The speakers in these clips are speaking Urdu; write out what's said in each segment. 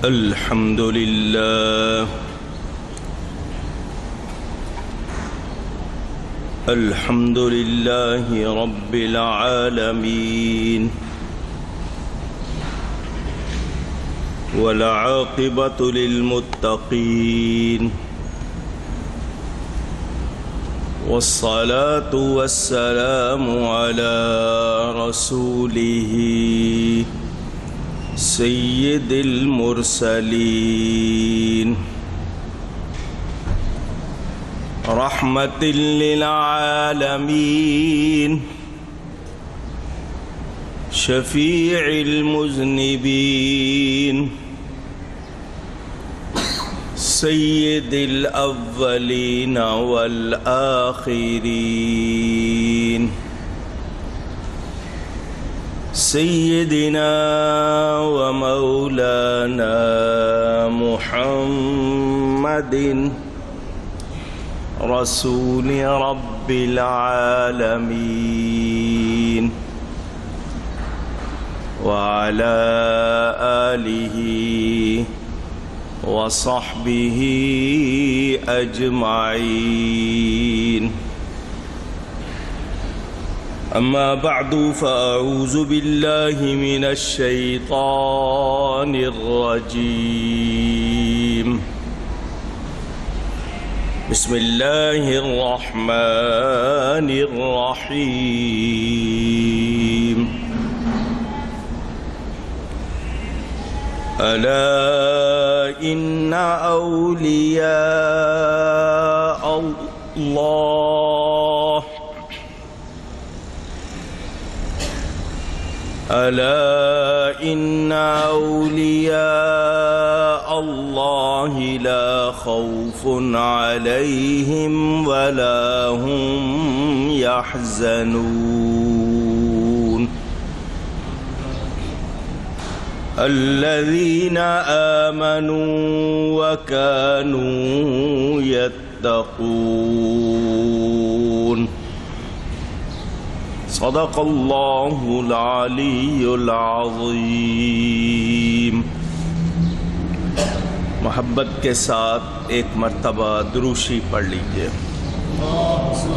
الحمد لله الحمد لله رب العالمين والعاقبة للمتقين والصلاة والسلام على رسوله سید المرسلین رحمت للعالمین شفیع المذنبین سید الاولین والآخرین سیدنا ومولانا محمد رسول رب العالمین وعلى آلہ وصحبہ اجمعین اما بعد فاعوذ باللہ من الشیطان الرجیم بسم اللہ الرحمن الرحیم الا ان اولیاء اللہ ألا إن أولياء الله لا خوف عليهم ولا هم يحزنون الذين آمنوا وكانوا يتقون صدق اللہ العلی العظیم۔ محبت کے ساتھ ایک مرتبہ دروشی پڑھ لیجئے۔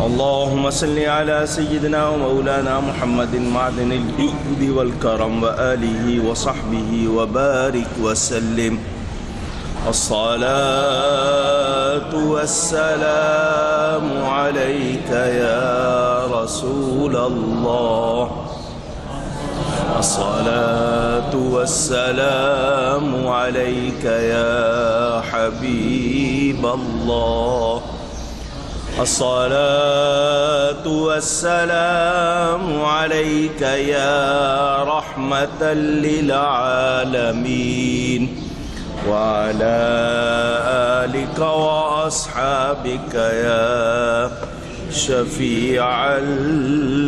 اللہم صلی علی سیدنا و مولانا محمد معدن الجود والکرم وآلہ وصحبہ وبارک وسلم۔ الصلاة والسلام عليك يا رسول الله، الصلاة والسلام عليك يا حبيب الله، الصلاة والسلام عليك يا رحمة للعالمين، وعلى آلك وأصحابك يا شفيع المذنبين۔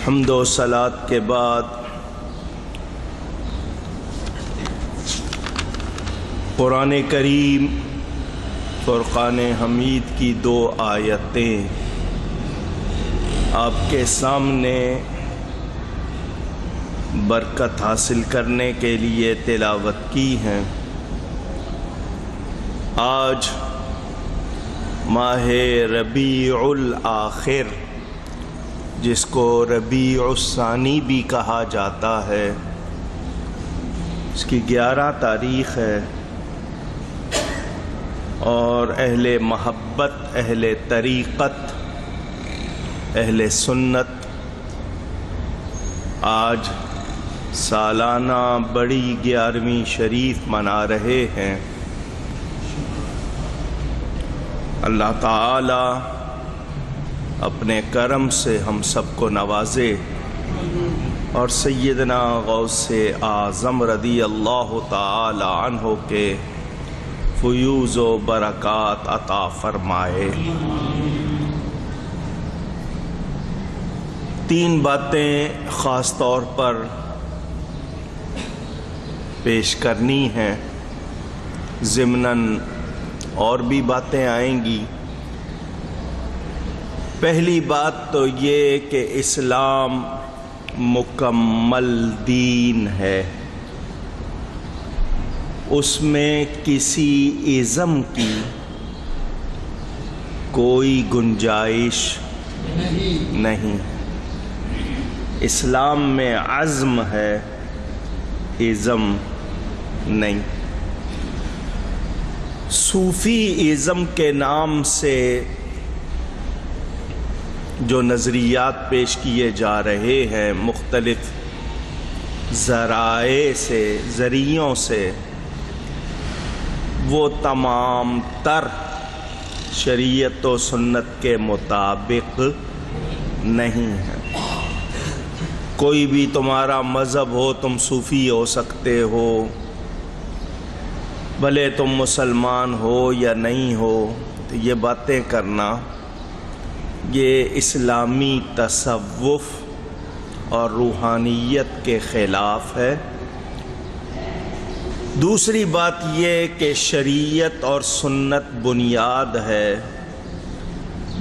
حمد و صلاۃ کے بعد قرآن کریم فرقان حمید کی دو آیتیں آپ کے سامنے برکت حاصل کرنے کے لیے تلاوت کی ہیں۔ آج ماہ ربیع الآخر، جس کو ربیع الثانی بھی کہا جاتا ہے، اس کی 11 تاریخ ہے، اور اہل محبت، اہل طریقت، اہل سنت آج سالانہ بڑی 11ویں شریف منا رہے ہیں۔ اللہ تعالی اپنے کرم سے ہم سب کو نوازے اور سیدنا غوث اعظم رضی اللہ تعالی عنہ کے فیوز و برکات عطا فرمائے۔ 3 باتیں خاص طور پر پیش کرنی ہیں، ضمناً اور بھی باتیں آئیں گی۔ پہلی بات تو یہ کہ اسلام مکمل دین ہے، اس میں کسی ازم کی کوئی گنجائش نہیں۔ اسلام میں عزم ہے، ازم نہیں۔ صوفی ازم کے نام سے جو نظریات پیش کیے جا رہے ہیں مختلف ذریعوں سے، وہ تمام تر شریعت و سنت کے مطابق نہیں ہے۔ کوئی بھی تمہارا مذہب ہو، تم صوفی ہو سکتے ہو، بھلے تم مسلمان ہو یا نہیں ہو، تو یہ باتیں کرنا یہ اسلامی تصوف اور روحانیت کے خلاف ہے۔ دوسری بات یہ کہ شریعت اور سنت بنیاد ہے،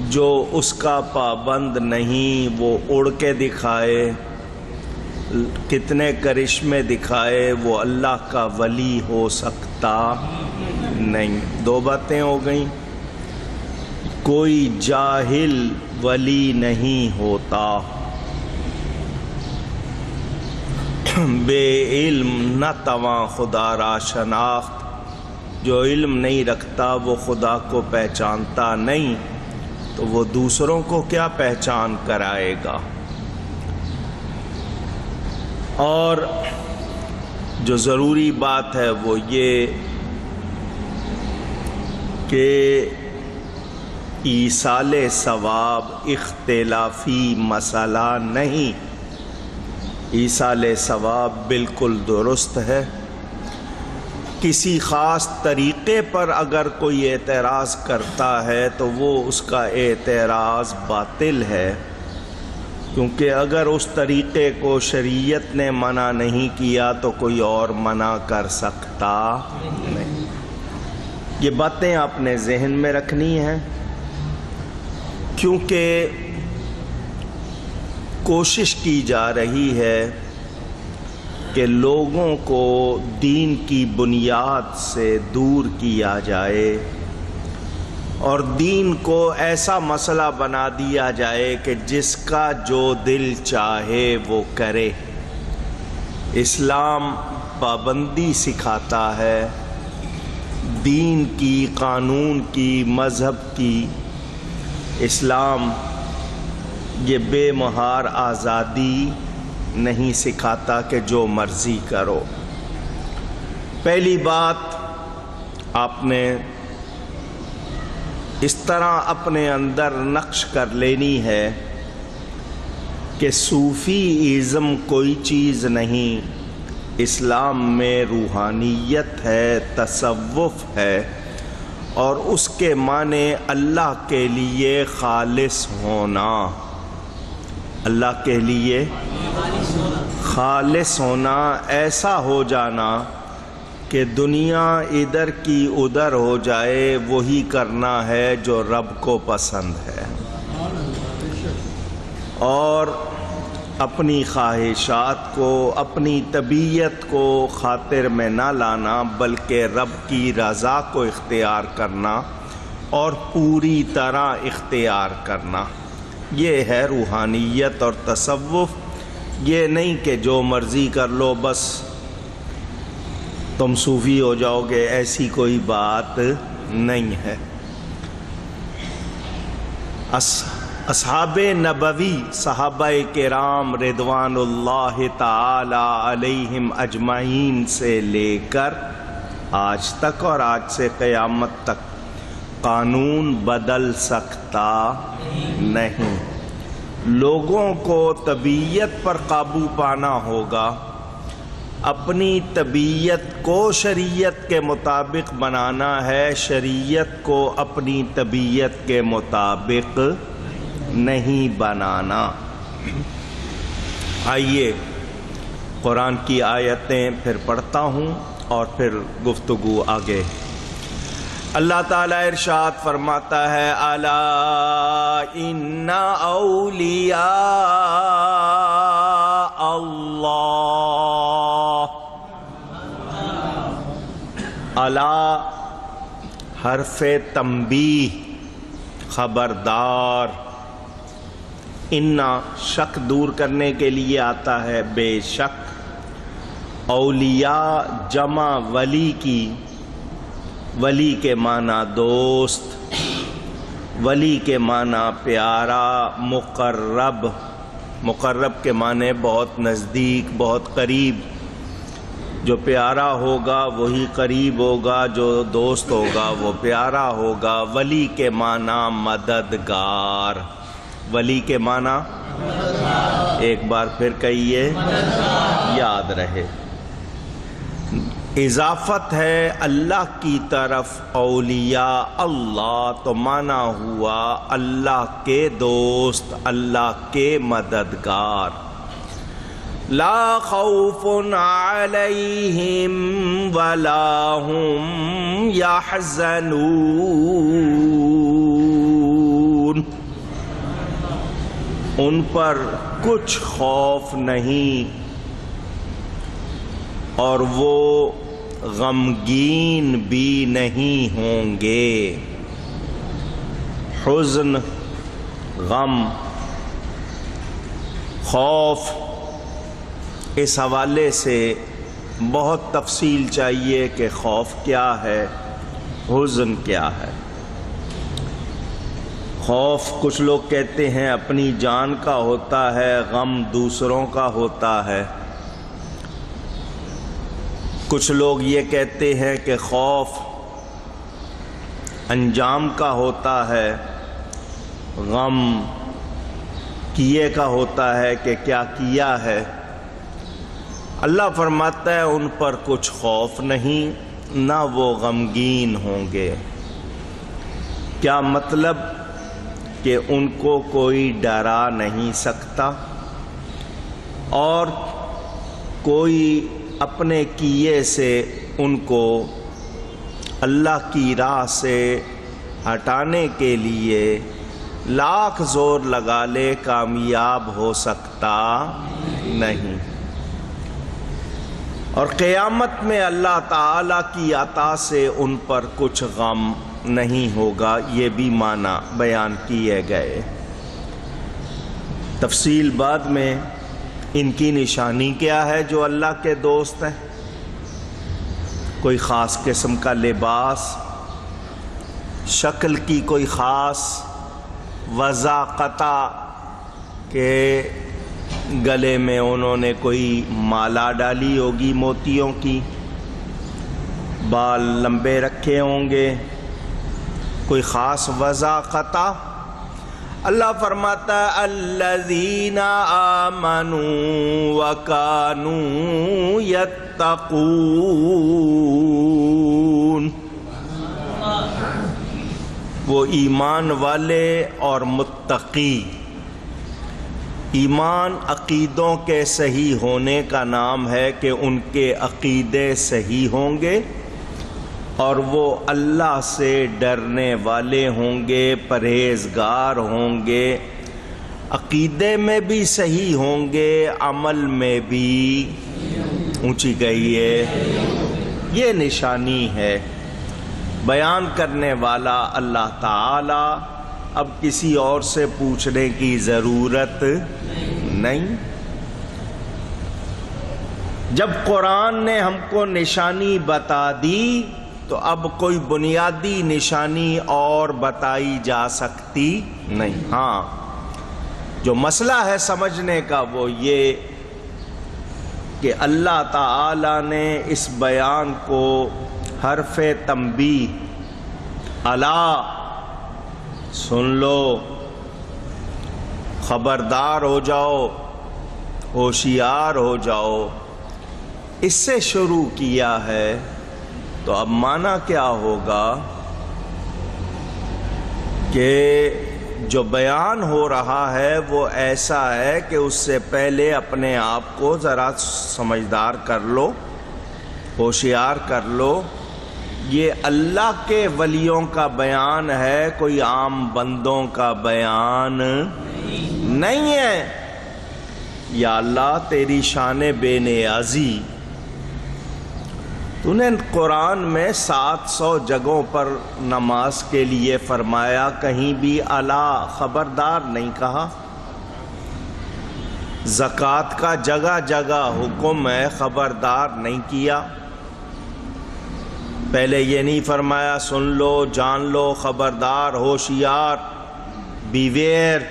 جو اس کا پابند نہیں وہ اڑ کے دکھائے، کتنے کرشمے دکھائے، وہ اللہ کا ولی ہو سکتا نہیں۔ دو باتیں ہو گئیں۔ کوئی جاہل ولی نہیں ہوتا، بے علم نہ تواں خدا را شناخت، جو علم نہیں رکھتا وہ خدا کو پہچانتا نہیں، تو وہ دوسروں کو کیا پہچان کرائے گا۔ اور جو ضروری بات ہے وہ یہ کہ ایصال ثواب اختلافی مسئلہ نہیں، ایصال ثواب بالکل درست ہے۔ کسی خاص طریقے پر اگر کوئی اعتراض کرتا ہے تو وہ اس کا اعتراض باطل ہے، کیونکہ اگر اس طریقے کو شریعت نے منع نہیں کیا تو کوئی اور منع کر سکتا نہیں۔ یہ باتیں آپ نے ذہن میں رکھنی ہیں، کیونکہ کوشش کی جا رہی ہے کہ لوگوں کو دین کی بنیاد سے دور کیا جائے اور دین کو ایسا مسئلہ بنا دیا جائے کہ جس کا جو دل چاہے وہ کرے۔ اسلام پابندی سکھاتا ہے، دین کی، قانون کی، مذہب کی۔ اسلام یہ بے مہار آزادی نہیں سکھاتا کہ جو مرضی کرو۔ پہلی بات آپ نے اس طرح اپنے اندر نقش کر لینی ہے کہ صوفی ازم کوئی چیز نہیں، اسلام میں روحانیت ہے، تصوف ہے، اور اس کے معنی اللہ کے لیے خالص ہونا، اللہ کے لیے خالص ہونا، ایسا ہو جانا کہ دنیا ادھر کی ادھر ہو جائے، وہی کرنا ہے جو رب کو پسند ہے، اور اپنی خواہشات کو، اپنی طبیعت کو خاطر میں نہ لانا، بلکہ رب کی رضا کو اختیار کرنا اور پوری طرح اختیار کرنا۔ یہ ہے روحانیت اور تصوف۔ یہ نہیں کہ جو مرضی کر لو بس تم صوفی ہو جاؤ گے، ایسی کوئی بات نہیں ہے۔ اصحاب نبوی، صحابہ کرام رضوان اللہ تعالی علیہم اجمعین سے لے کر آج تک اور آج سے قیامت تک قانون بدل سکتا نہیں۔ لوگوں کو طبیعت پر قابو پانا ہوگا، اپنی طبیعت کو شریعت کے مطابق بنانا ہے، شریعت کو اپنی طبیعت کے مطابق نہیں بنانا۔ آئیے قرآن کی آیتیں پھر پڑھتا ہوں اور پھر گفتگو آگے۔ اللہ تعالیٰ ارشاد فرماتا ہے الا ان اولیاء اللہ، الا حرف تنبیہ، خبردار، ان شک دور کرنے کے لیے آتا ہے، بے شک، اولیاء جمع ولی کی، ولی کے معنی دوست، ولی کے معنی پیارا، مقرب، مقرب کے معنی بہت نزدیک، بہت قریب، جو پیارا ہوگا وہی قریب ہوگا، جو دوست ہوگا وہ پیارا ہوگا۔ ولی کے معنی مددگار، ولی کے معنی ایک بار پھر کہیے، یاد رہے، اضافت ہے اللہ کی طرف اولیاء اللہ، تو معنی ہوا اللہ کے دوست، اللہ کے مددگار۔ لا خوف علیہم ولا هم يحزنون، ان پر کچھ خوف نہیں اور وہ غمگین بھی نہیں ہوں گے۔ حزن، غم، خوف، اس حوالے سے بہت تفصیل چاہیے کہ خوف کیا ہے، حزن کیا ہے۔ خوف کچھ لوگ کہتے ہیں اپنی جان کا ہوتا ہے، غم دوسروں کا ہوتا ہے۔ کچھ لوگ یہ کہتے ہیں کہ خوف انجام کا ہوتا ہے، غم کیے کا ہوتا ہے کہ کیا کیا ہے۔ اللہ فرماتا ہے ان پر کچھ خوف نہیں، نہ وہ غمگین ہوں گے۔ کیا مطلب؟ کہ ان کو کوئی ڈرا نہیں سکتا اور کوئی اپنے کیے سے ان کو اللہ کی راہ سے ہٹانے کے لیے لاکھ زور لگا لے کامیاب ہو سکتا نہیں۔ اور قیامت میں اللہ تعالیٰ کی عطا سے ان پر کچھ غم نہیں ہوگا، یہ بھی معنی بیان کیے گئے۔ تفصیل بعد میں ان کی نشانی کیا ہے جو اللہ کے دوست ہیں؟ کوئی خاص قسم کا لباس، شکل کی کوئی خاص وضاقتہ کہ گلے میں انہوں نے کوئی مالا ڈالی ہوگی موتیوں کی، بال لمبے رکھے ہوں گے، کوئی خاص وضاقتہ۔ اللہ فرماتا ہے الذین آمنوا وکانوا یتقون، وہ ایمان والے اور متقی۔ ایمان عقیدوں کے صحیح ہونے کا نام ہے کہ ان کے عقیدے صحیح ہوں گے اور وہ اللہ سے ڈرنے والے ہوں گے، پرہیزگار ہوں گے، عقیدے میں بھی صحیح ہوں گے، عمل میں بھی اونچی گئی ہے۔ یہ نشانی ہے بیان کرنے والا اللہ تعالی، اب کسی اور سے پوچھنے کی ضرورت نہیں۔ جب قرآن نے ہم کو نشانی بتا دی تو اب کوئی بنیادی نشانی اور بتائی جا سکتی نہیں۔ ہاں، جو مسئلہ ہے سمجھنے کا وہ یہ کہ اللہ تعالی نے اس بیان کو حرف تنبیہ، الا سن لو، خبردار ہو جاؤ، ہوشیار ہو جاؤ، اس سے شروع کیا ہے۔ تو اب معنی کیا ہوگا کہ جو بیان ہو رہا ہے وہ ایسا ہے کہ اس سے پہلے اپنے آپ کو ذرا سمجھدار کر لو، ہوشیار کر لو یہ اللہ کے ولیوں کا بیان ہے، کوئی عام بندوں کا بیان نہیں ہے۔ یا اللہ تیری شان بے نیازی، تو نے قرآن میں 700 جگہوں پر نماز کے لیے فرمایا، کہیں بھی الا خبردار نہیں کہا۔ زکوٰۃ کا جگہ جگہ حکم ہے، خبردار نہیں کیا۔ پہلے یہ نہیں فرمایا سن لو، جان لو، خبردار، ہوشیار، بیویئر،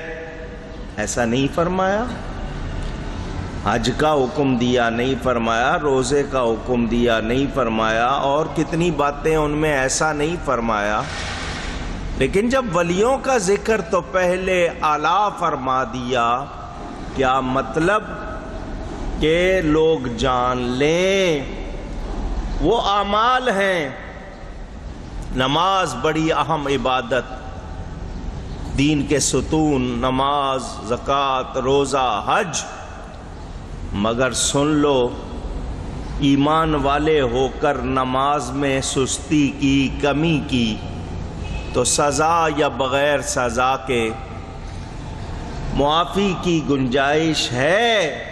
ایسا نہیں فرمایا۔ حج کا حکم دیا نہیں فرمایا، روزے کا حکم دیا نہیں فرمایا، اور کتنی باتیں ان میں ایسا نہیں فرمایا۔ لیکن جب ولیوں کا ذکر تو پہلے اعلیٰ فرما دیا، کیا مطلب کہ لوگ جان لیں وہ اعمال ہیں۔ نماز بڑی اہم عبادت، دین کے ستون، نماز، زکوٰۃ، روزہ، حج، مگر سن لو ایمان والے ہو کر نماز میں سستی کی، کمی کی تو سزا یا بغیر سزا کے معافی کی گنجائش ہے۔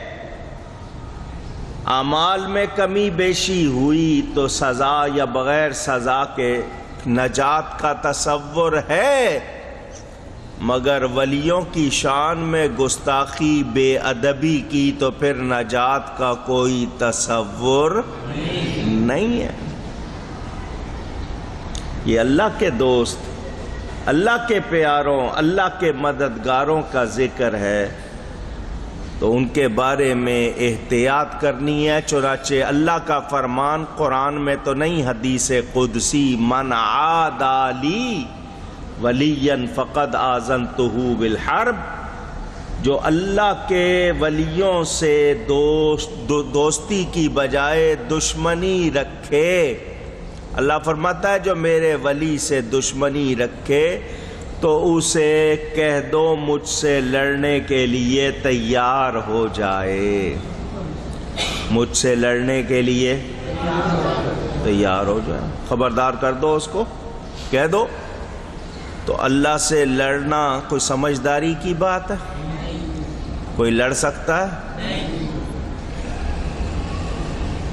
اعمال میں کمی بیشی ہوئی تو سزا یا بغیر سزا کے نجات کا تصور ہے، مگر ولیوں کی شان میں گستاخی، بے ادبی کی تو پھر نجات کا کوئی تصور نہیں ہے۔ یہ اللہ کے دوست، اللہ کے پیاروں، اللہ کے مددگاروں کا ذکر ہے تو ان کے بارے میں احتیاط کرنی ہے۔ چنانچہ اللہ کا فرمان قرآن میں تو نہیں، حدیث قدسی، من عادی لی ولیًا فقد آذنتہ بالحرب، جو اللہ کے ولیوں سے دوستی کی بجائے دشمنی رکھے، اللہ فرماتا ہے جو میرے ولی سے دشمنی رکھے تو اسے کہہ دو مجھ سے لڑنے کے لیے تیار ہو جائے، مجھ سے لڑنے کے لیے تیار ہو جائے، خبردار کر دو اس کو، کہہ دو۔ تو اللہ سے لڑنا کوئی سمجھداری کی بات ہے؟ کوئی لڑ سکتا ہے؟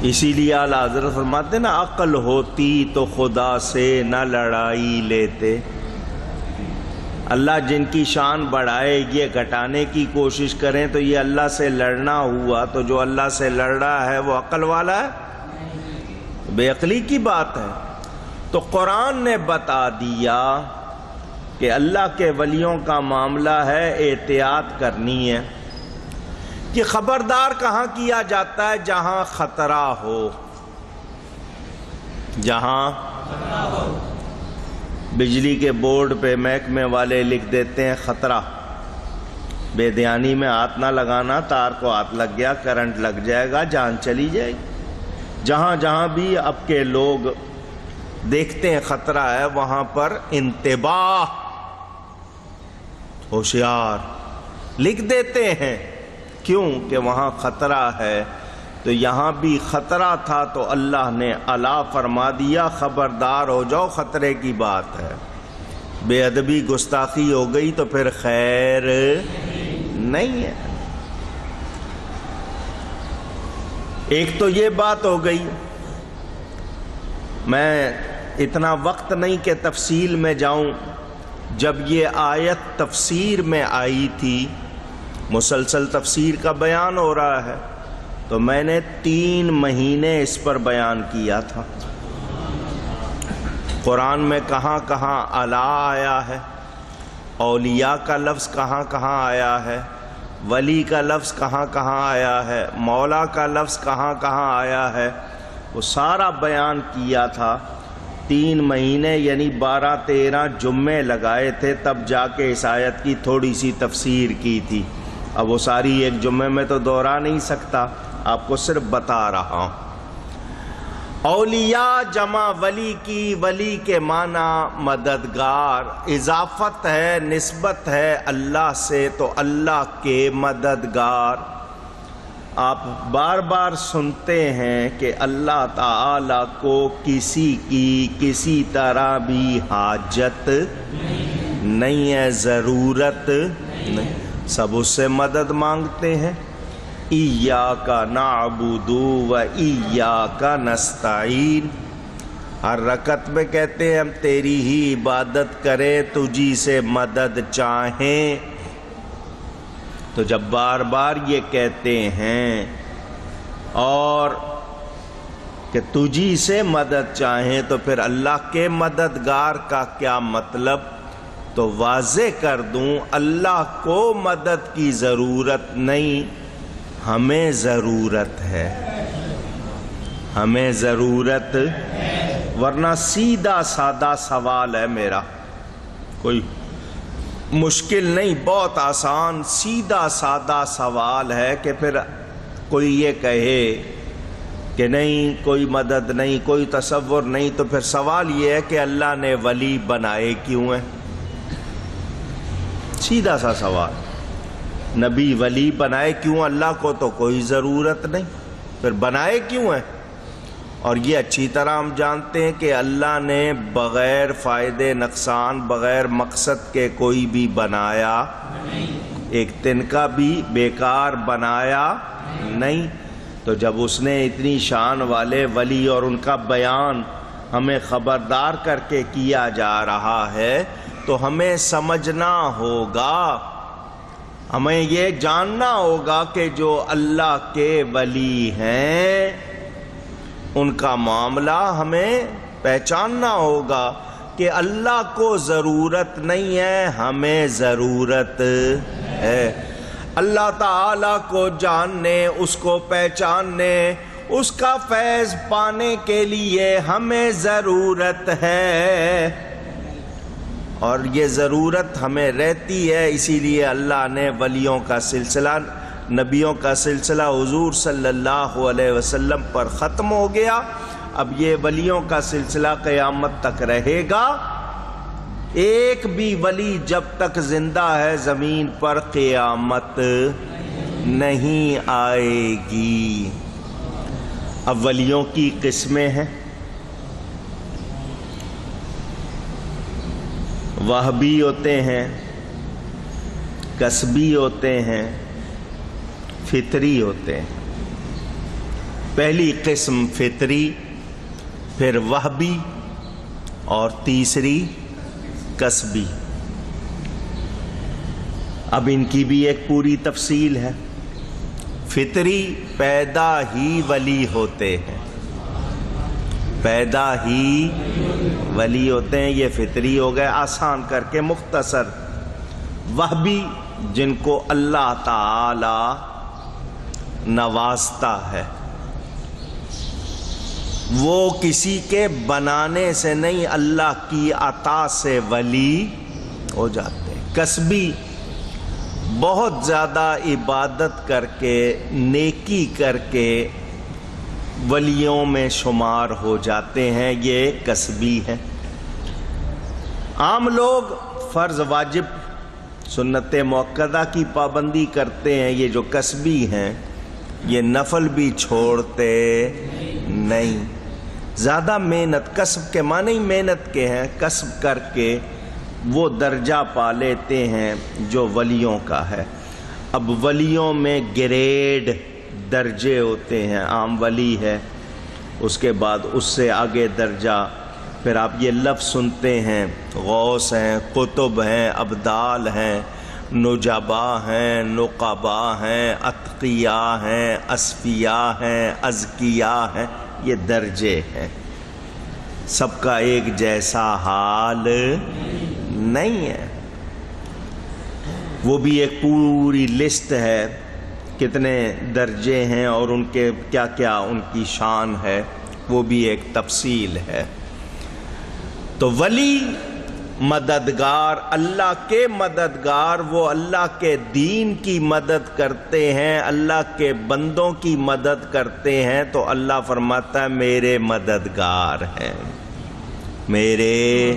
اسی لیے اعلیٰ حضرت فرماتے ہیں نا، عقل ہوتی تو خدا سے نہ لڑائی لیتے۔ اللہ جن کی شان بڑھائے، یہ گھٹانے کی کوشش کریں تو یہ اللہ سے لڑنا ہوا، تو جو اللہ سے لڑ رہا ہے وہ عقل والا ہے؟ بے عقلی کی بات ہے۔ تو قرآن نے بتا دیا کہ اللہ کے ولیوں کا معاملہ ہے، احتیاط کرنی ہے۔ کہ خبردار کہاں کیا جاتا ہے؟ جہاں خطرہ ہو، جہاں بجلی کے بورڈ پہ محکمے والے لکھ دیتے ہیں خطرہ، بے دھیانی میں ہاتھ نہ لگانا، تار کو ہاتھ لگ گیا کرنٹ لگ جائے گا، جان چلی جائے گی۔ جہاں جہاں بھی اب کے لوگ دیکھتے ہیں خطرہ ہے، وہاں پر انتباہ، ہوشیار لکھ دیتے ہیں۔ کیوں کہ وہاں خطرہ ہے۔ تو یہاں بھی خطرہ تھا تو اللہ نے الا فرما دیا، خبردار ہو جاؤ، خطرے کی بات ہے۔ بے ادبی، گستاخی ہو گئی تو پھر خیر نہیں ہے۔ ایک تو یہ بات ہو گئی۔ میں اتنا وقت نہیں کہ تفصیل میں جاؤں۔ جب یہ آیت تفسیر میں آئی تھی، مسلسل تفسیر کا بیان ہو رہا ہے، تو میں نے 3 مہینے اس پر بیان کیا تھا۔ قرآن میں کہاں کہاں الا آیا ہے، اولیاء کا لفظ کہاں کہاں آیا ہے، ولی کا لفظ کہاں کہاں آیا ہے، مولا کا لفظ کہاں کہاں آیا ہے، وہ سارا بیان کیا تھا۔ 3 مہینے یعنی 12-13 جمعے لگائے تھے، تب جا کے اس آیت کی تھوڑی سی تفسیر کی تھی۔ اب وہ ساری ایک جمعے میں تو دوہرا نہیں سکتا، آپ کو صرف بتا رہا ہوں۔ اولیاء جمع ولی کی، ولی کے معنی مددگار، اضافت ہے، نسبت ہے اللہ سے، تو اللہ کے مددگار۔ آپ بار بار سنتے ہیں کہ اللہ تعالی کو کسی کی کسی طرح بھی حاجت نہیں ہے، ضرورت نہیں، سب اس سے مدد مانگتے ہیں۔ ایاک نعبد و ایاک نستعین، ہر رکعت میں کہتے ہیں ہم تیری ہی عبادت کریں، تجھی سے مدد چاہیں۔ تو جب بار بار یہ کہتے ہیں اور کہ تجھی سے مدد چاہیں تو پھر اللہ کے مددگار کا کیا مطلب؟ تو واضح کر دوں، اللہ کو مدد کی ضرورت نہیں، ہمیں ضرورت ہے، ہمیں ضرورت۔ ورنہ سیدھا سادہ سوال ہے میرا، کوئی مشکل نہیں، بہت آسان سیدھا سادہ سوال ہے کہ پھر کوئی یہ کہے کہ نہیں کوئی مدد نہیں، کوئی تصور نہیں، تو پھر سوال یہ ہے کہ اللہ نے ولی بنائے کیوں ہیں؟ سیدھا سا سوال، نبی ولی بنائے کیوں؟ اللہ کو تو کوئی ضرورت نہیں، پھر بنائے کیوں ہیں؟ اور یہ اچھی طرح ہم جانتے ہیں کہ اللہ نے بغیر فائدے نقصان، بغیر مقصد کے کوئی بھی بنایا، ایک تنکا بھی بیکار بنایا نہیں۔ تو جب اس نے اتنی شان والے ولی اور ان کا بیان ہمیں خبردار کر کے کیا جا رہا ہے تو ہمیں سمجھنا ہوگا، ہمیں یہ جاننا ہوگا کہ جو اللہ کے ولی ہیں ان کا معاملہ ہمیں پہچاننا ہوگا کہ اللہ کو ضرورت نہیں ہے، ہمیں ضرورت ہے۔ اللہ تعالی کو جاننے، اس کو پہچاننے، اس کا فیض پانے کے لیے ہمیں ضرورت ہے، اور یہ ضرورت ہمیں رہتی ہے۔ اسی لیے اللہ نے ولیوں کا سلسلہ، نبیوں کا سلسلہ حضور صلی اللہ علیہ وسلم پر ختم ہو گیا، اب یہ ولیوں کا سلسلہ قیامت تک رہے گا۔ ایک بھی ولی جب تک زندہ ہے زمین پر قیامت نہیں آئے گی۔ اب ولیوں کی قسمیں ہیں، وہبی ہوتے ہیں، کسبی ہوتے ہیں، فطری ہوتے ہیں۔ پہلی قسم فطری، پھر وہبی، اور تیسری کسبی۔ اب ان کی بھی ایک پوری تفصیل ہے۔ فطری پیدا ہی ولی ہوتے ہیں، پیدا ہی ولی ہوتے ہیں، یہ فطری ہو گئے، آسان کر کے مختصر۔ وہبی جن کو اللہ تعالی نوازتا ہے، وہ کسی کے بنانے سے نہیں، اللہ کی عطا سے ولی ہو جاتے ہیں۔ کسبی بہت زیادہ عبادت کر کے، نیکی کر کے ولیوں میں شمار ہو جاتے ہیں، یہ کسبی ہیں۔ عام لوگ فرض واجب سنت موقدہ کی پابندی کرتے ہیں، یہ جو کسبی ہیں یہ نفل بھی چھوڑتے نہیں، زیادہ محنت، کسب کے معنی ہی محنت کے ہیں، کسب کر کے وہ درجہ پا لیتے ہیں جو ولیوں کا ہے۔ اب ولیوں میں گریڈ، درجے ہوتے ہیں، عام ولی ہے، اس کے بعد اس سے آگے درجہ، پھر آپ یہ لفظ سنتے ہیں، غوث ہیں، قطب ہیں، ابدال ہیں، نجبا ہیں، نقبا ہیں، اتقیاء ہیں، اصفیاء ہیں، ازکیاء ہیں، یہ درجے ہیں۔ سب کا ایک جیسا حال نہیں ہے۔ وہ بھی ایک پوری لسٹ ہے، کتنے درجے ہیں اور ان کے کیا کیا ان کی شان ہے، وہ بھی ایک تفصیل ہے۔ تو ولی مددگار، اللہ کے مددگار، وہ اللہ کے دین کی مدد کرتے ہیں، اللہ کے بندوں کی مدد کرتے ہیں، تو اللہ فرماتا ہے میرے مددگار ہیں، میرے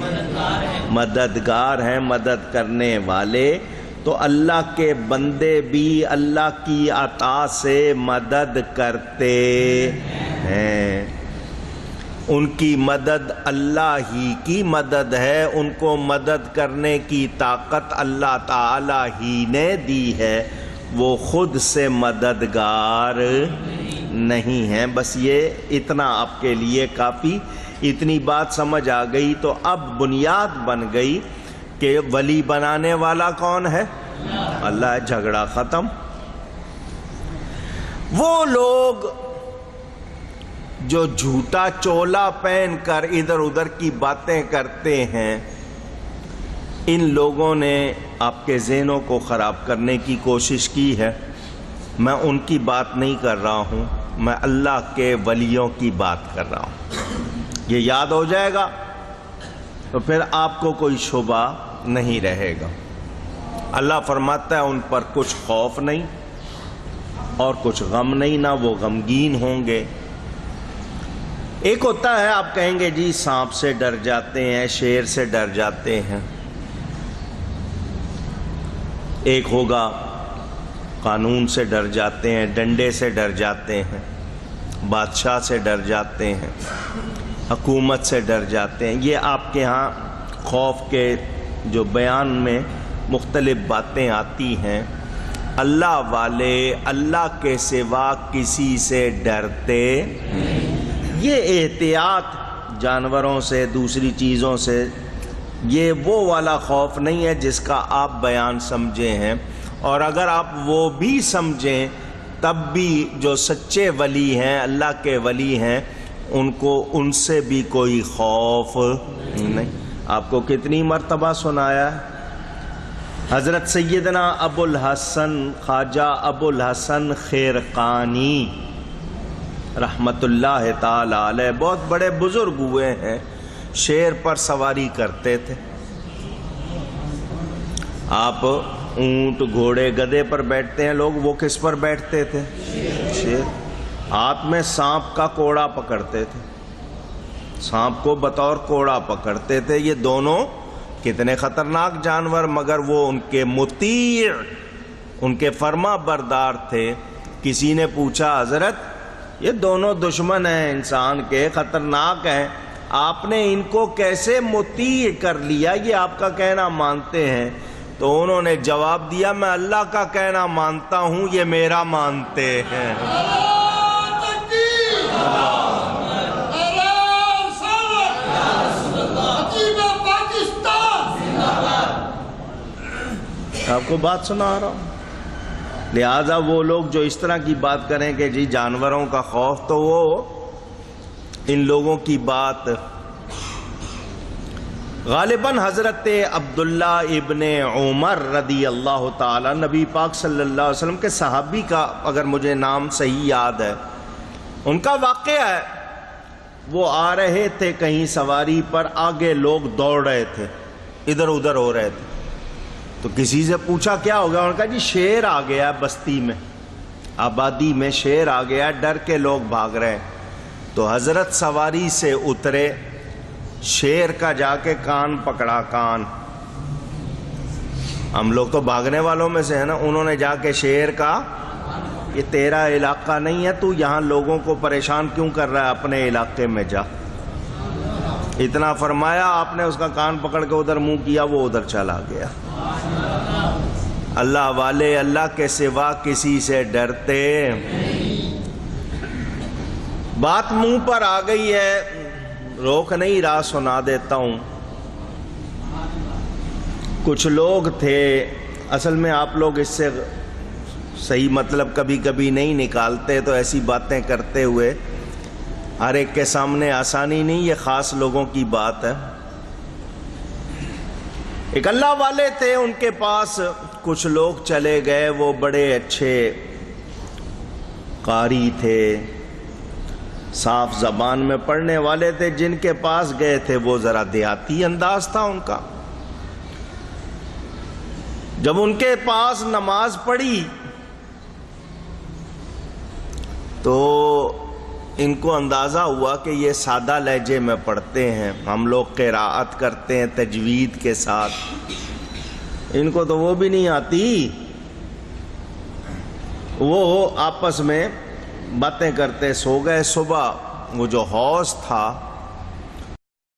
مددگار ہیں، مدد کرنے والے۔ تو اللہ کے بندے بھی اللہ کی عطا سے مدد کرتے ہیں. ان کی مدد اللہ ہی کی مدد ہے، ان کو مدد کرنے کی طاقت اللہ تعالی ہی نے دی ہے، وہ خود سے مددگار نہیں ہیں. بس یہ اتنا آپ کے لیے کافی. اتنی بات سمجھ آ گئی تو اب بنیاد بن گئی کہ ولی بنانے والا کون ہے؟ اللہ. جھگڑا ختم. وہ لوگ جو جھوٹا چولا پہن کر ادھر ادھر کی باتیں کرتے ہیں، ان لوگوں نے آپ کے ذہنوں کو خراب کرنے کی کوشش کی ہے. میں ان کی بات نہیں کر رہا ہوں، میں اللہ کے ولیوں کی بات کر رہا ہوں. یہ یاد ہو جائے گا تو پھر آپ کو کوئی شبہ نہیں رہے گا. اللہ فرماتا ہے ان پر کچھ خوف نہیں اور کچھ غم نہیں، نہ وہ غمگین ہوں گے. ایک ہوتا ہے آپ کہیں گے جی سانپ سے ڈر جاتے ہیں، شیر سے ڈر جاتے ہیں. ایک ہوگا قانون سے ڈر جاتے ہیں، ڈنڈے سے ڈر جاتے ہیں، بادشاہ سے ڈر جاتے ہیں، حکومت سے ڈر جاتے ہیں. یہ آپ کے ہاں خوف کے جو بیان میں مختلف باتیں آتی ہیں. اللہ والے اللہ کے سوا کسی سے ڈرتے. یہ احتیاط جانوروں سے، دوسری چیزوں سے، یہ وہ والا خوف نہیں ہے جس کا آپ بیان سمجھے ہیں. اور اگر آپ وہ بھی سمجھیں تب بھی جو سچے ولی ہیں، اللہ کے ولی ہیں، ان کو ان سے بھی کوئی خوف نہیں. آپ کو کتنی مرتبہ سنایا ہے حضرت سیدنا ابو الحسن خواجہ ابو الحسن خیرقانی رحمت اللہ تعالی علیہ، بہت بڑے بزرگ ہوئے ہیں، شیر پر سواری کرتے تھے. آپ اونٹ گھوڑے گدھے پر بیٹھتے ہیں، لوگ وہ کس پر بیٹھتے تھے؟ شیر. ہاتھ میں سانپ کا کوڑا پکڑتے تھے، سانپ کو بطور کوڑا پکڑتے تھے. یہ دونوں کتنے خطرناک جانور، مگر وہ ان کے مطیع، ان کے فرما بردار تھے. کسی نے پوچھا حضرت یہ دونوں دشمن ہیں انسان کے، خطرناک ہیں، آپ نے ان کو کیسے مطیع کر لیا؟ یہ آپ کا کہنا مانتے ہیں. تو انہوں نے جواب دیا میں اللہ کا کہنا مانتا ہوں، یہ میرا مانتے ہیں. آپ کو بات سنا رہا ہوں. لہذا وہ لوگ جو اس طرح کی بات کریں کہ جی جانوروں کا خوف، تو وہ ان لوگوں کی بات غالباً حضرت عبداللہ ابن عمر رضی اللہ تعالی، نبی پاک صلی اللہ علیہ وسلم کے صحابی کا اگر مجھے نام صحیح یاد ہے، ان کا واقعہ ہے. وہ آ رہے تھے کہیں سواری پر، آگے لوگ دوڑ رہے تھے، ادھر ادھر ہو رہے تھے. تو کسی سے پوچھا کیا ہو گیا؟ انہوں نے کہا جی شیر آ گیا بستی میں، آبادی میں شیر آ گیا، ڈر کے لوگ بھاگ رہے ہیں. تو حضرت سواری سے اترے، شیر کا جا کے کان پکڑا. کان ہم لوگ تو بھاگنے والوں میں سے ہیں نا. انہوں نے جا کے شیر کا یہ تیرا علاقہ نہیں ہے، تو یہاں لوگوں کو پریشان کیوں کر رہا ہے، اپنے علاقے میں جا. اتنا فرمایا، آپ نے اس کا کان پکڑ کے ادھر منہ کیا، وہ ادھر چلا گیا. اللہ والے اللہ کے سوا کسی سے ڈرتے. بات منہ پر آ گئی ہے، روک نہیں رہا، سنا دیتا ہوں. کچھ لوگ تھے، اصل میں آپ لوگ اس سے صحیح مطلب کبھی کبھی نہیں نکالتے، تو ایسی باتیں کرتے ہوئے ہر ایک کے سامنے آسانی نہیں، یہ خاص لوگوں کی بات ہے. ایک اللہ والے تھے، ان کے پاس کچھ لوگ چلے گئے، وہ بڑے اچھے قاری تھے، صاف زبان میں پڑھنے والے تھے. جن کے پاس گئے تھے وہ ذرا دیہاتی انداز تھا ان کا. جب ان کے پاس نماز پڑھی تو ان کو اندازہ ہوا کہ یہ سادہ لہجے میں پڑھتے ہیں، ہم لوگ قراءت کرتے ہیں تجوید کے ساتھ. ان کو تو وہ بھی نہیں آتی. وہ آپس میں باتیں کرتے سو گئے. صبح وہ جو حوض تھا